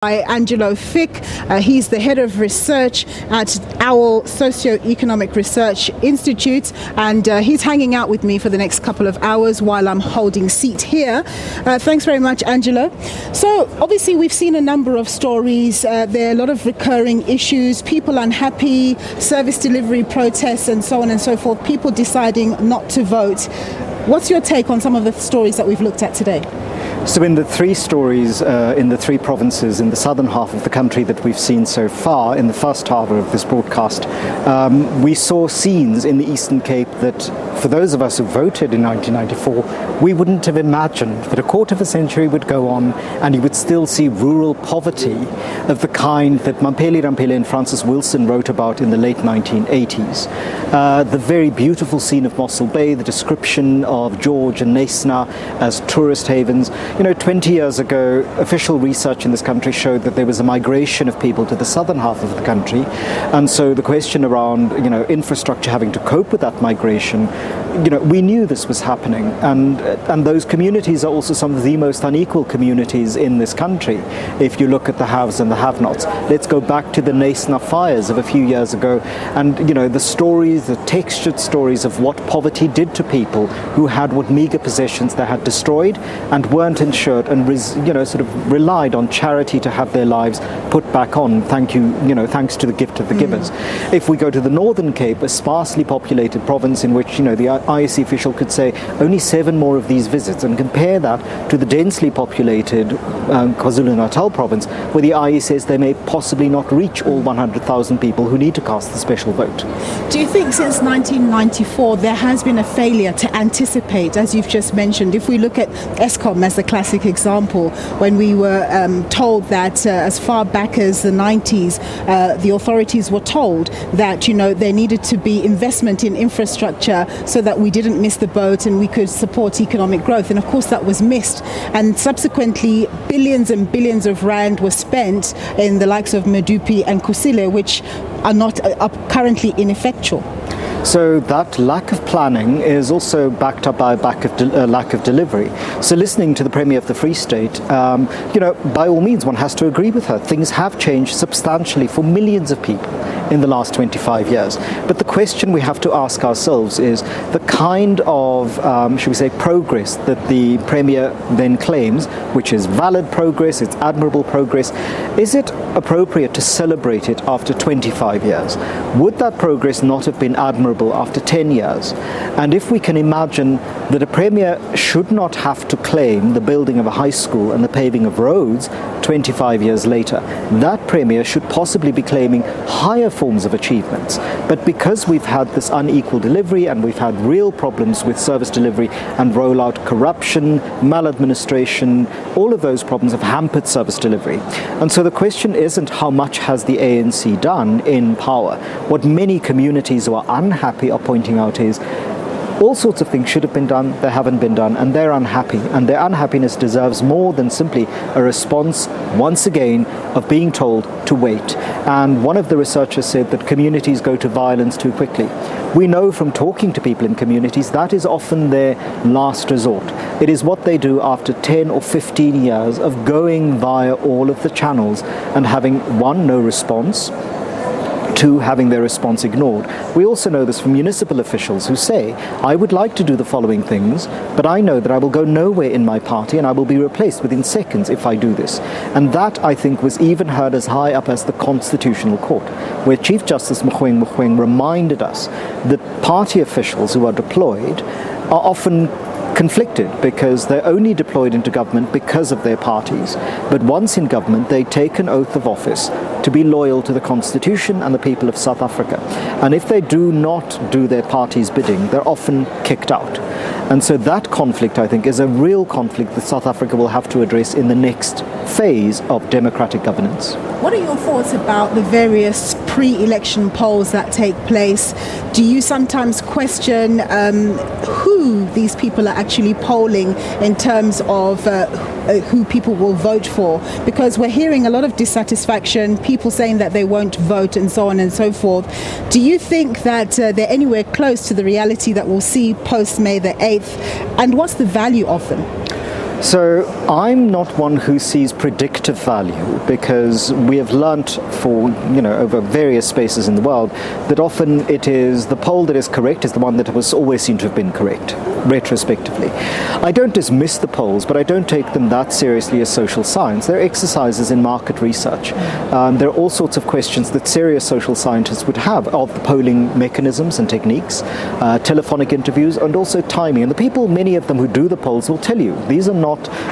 By Angelo Fick. He's the head of research at OWL Socio-Economic Research Institute, and he's hanging out with me for the next couple of hours while I'm holding seat here. Thanks very much, Angelo. So obviously we've seen a number of stories. There are a lot of recurring issues, people unhappy, service delivery protests and so on and so forth, people deciding not to vote. What's your take on some of the stories that we've looked at today? So in the three stories in the three provinces in the southern half of the country that we've seen so far in the first hour of this broadcast, we saw scenes in the Eastern Cape that for those of us who voted in 1994, we wouldn't have imagined that a quarter of a century would go on and you would still see rural poverty of the kind that Mampeli Rampele and Francis Wilson wrote about in the late 1980s. The very beautiful scene of Mossel Bay, the description of George and Knysna as tourist havens. You know, 20 years ago, official research in this country showed that there was a migration of people to the southern half of the country. And so the question around, infrastructure having to cope with that migration, we knew this was happening. And those communities are also some of the most unequal communities in this country. If you look at the haves and the have-nots, let's go back to the Knysna fires of a few years ago. And, the stories, the textured stories of what poverty did to people who had what meager possessions they had destroyed and weren't insured and sort of relied on charity to have their lives put back on. Thanks to the gift of the givers. If we go to the Northern Cape, a sparsely populated province in which the IEC official could say only 7 more of these visits, and compare that to the densely populated KwaZulu-Natal province, where the IEC says they may possibly not reach all 100,000 people who need to cast the special vote. Do you think since 1994 there has been a failure to anticipate, as you've just mentioned? If we look at Eskom as the classic example, when we were told that as far back as the 90s, the authorities were told that there needed to be investment in infrastructure so that we didn't miss the boat and we could support economic growth, and of course that was missed, and subsequently billions and billions of rand were spent in the likes of Medupi and Kusile, which are currently ineffectual. So that lack of planning is also backed up by a lack of delivery. So listening to the Premier of the Free State, by all means one has to agree with her. Things have changed substantially for millions of people in the last 25 years. But the question we have to ask ourselves is the kind of, progress that the Premier then claims, which is valid progress, it's admirable progress, is it appropriate to celebrate it after 25 years? Would that progress not have been admirable after 10 years? And if we can imagine that a Premier should not have to claim the building of a high school and the paving of roads 25 years later, that Premier should possibly be claiming higher forms of achievements. But because we've had this unequal delivery and we've had real problems with service delivery and rollout, corruption, maladministration, all of those problems have hampered service delivery. And so the question isn't how much has the ANC done in power. What many communities who are unhappy are pointing out is all sorts of things should have been done, they haven't been done, and they're unhappy. And their unhappiness deserves more than simply a response, once again, of being told to wait. And one of the researchers said that communities go to violence too quickly. We know from talking to people in communities that is often their last resort. It is what they do after 10 or 15 years of going via all of the channels and having, 1, no response, 2, having their response ignored. We also know this from municipal officials who say, I would like to do the following things, but I know that I will go nowhere in my party and I will be replaced within seconds if I do this. And that, I think, was even heard as high up as the Constitutional Court, where Chief Justice Mogoeng reminded us that party officials who are deployed are often conflicted because they're only deployed into government because of their parties. But once in government, they take an oath of office to be loyal to the Constitution and the people of South Africa. And if they do not do their party's bidding, they're often kicked out. And so that conflict, I think, is a real conflict that South Africa will have to address in the next phase of democratic governance. What are your thoughts about the various pre-election polls that take place? Do you sometimes question who these people are actually polling in terms of who people will vote for? Because we're hearing a lot of dissatisfaction, people saying that they won't vote and so on and so forth. Do you think that they're anywhere close to the reality that we'll see post May the 8th? And what's the value of them? So I'm not one who sees predictive value, because we have learnt over various spaces in the world that often it is the poll that is correct is the one that was always seen to have been correct, retrospectively. I don't dismiss the polls, but I don't take them that seriously as social science. They're exercises in market research. There are all sorts of questions that serious social scientists would have of the polling mechanisms and techniques, telephonic interviews, and also timing. And the people, many of them who do the polls, will tell you these are not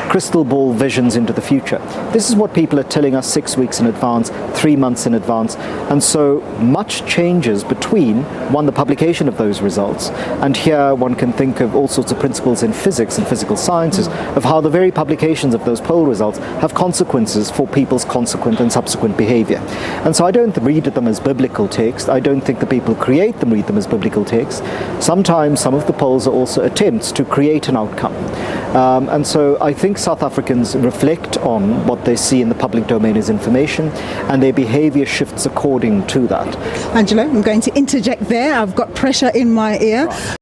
crystal ball visions into the future. This is what people are telling us 6 weeks in advance, 3 months in advance. And so much changes between, one, the publication of those results, and here one can think of all sorts of principles in physics and physical sciences of how the very publications of those poll results have consequences for people's consequent and subsequent behavior. And so I don't read them as biblical text. I don't think the people who create them read them as biblical text. Sometimes some of the polls are also attempts to create an outcome. And so I think South Africans reflect on what they see in the public domain as information, and their behavior shifts according to that. Angelo, I'm going to interject there. I've got pressure in my ear. Right.